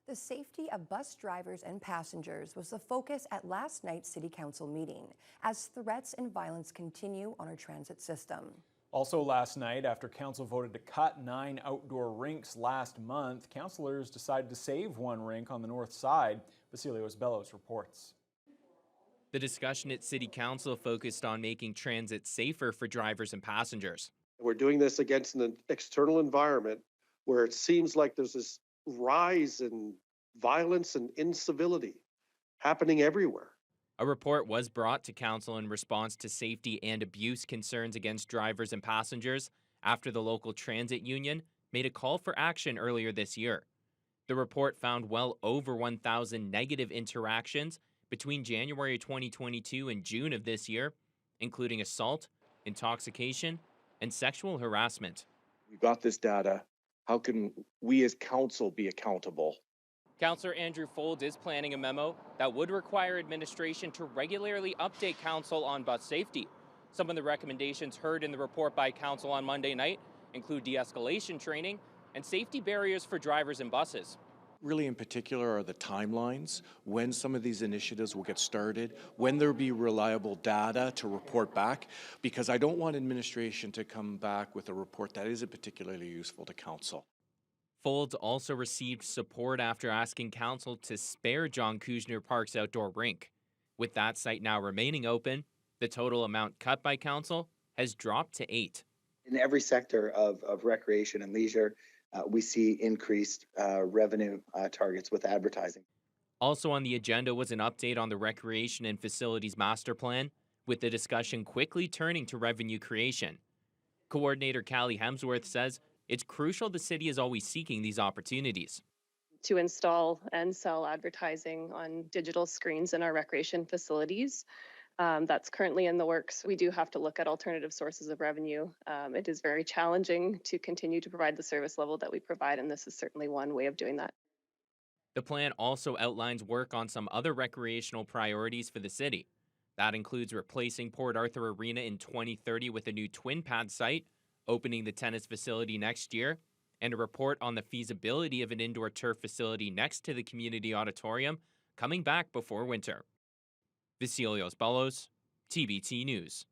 The safety of bus drivers and passengers was the focus at last night's City Council meeting as threats and violence continue on our transit system. Also last night, after council voted to cut 9 outdoor rinks last month, councillors decided to save one rink on the north side. Basilios Bellows reports. The discussion at City Council focused on making transit safer for drivers and passengers. We're doing this against an external environment where it seems like there's this rise in violence and incivility happening everywhere. A report was brought to council in response to safety and abuse concerns against drivers and passengers after the local transit union made a call for action earlier this year. The report found well over 1,000 negative interactions between January 2022 and June of this year, including assault, intoxication, and sexual harassment. We got this data. How can we as council be accountable? Councillor Andrew Fold is planning a memo that would require administration to regularly update council on bus safety. Some of the recommendations heard in the report by council on Monday night include de-escalation training and safety barriers for drivers and buses. Really in particular are the timelines, when some of these initiatives will get started, when there will be reliable data to report back, because I don't want administration to come back with a report that isn't particularly useful to council. Folds also received support after asking council to spare John Kuzner Park's outdoor rink. With that site now remaining open, the total amount cut by council has dropped to 8. In every sector of recreation and leisure, we see increased revenue targets with advertising. Also on the agenda was an update on the Recreation and Facilities Master Plan, with the discussion quickly turning to revenue creation. Coordinator Callie Hemsworth says it's crucial the city is always seeking these opportunities. To install and sell advertising on digital screens in our recreation facilities. That's currently in the works. We do have to look at alternative sources of revenue. It is very challenging to continue to provide the service level that we provide, and this is certainly one way of doing that. The plan also outlines work on some other recreational priorities for the city. That includes replacing Port Arthur Arena in 2030 with a new twin pad site, opening the tennis facility next year, and a report on the feasibility of an indoor turf facility next to the community auditorium coming back before winter. Basilios Bellows, TBT News.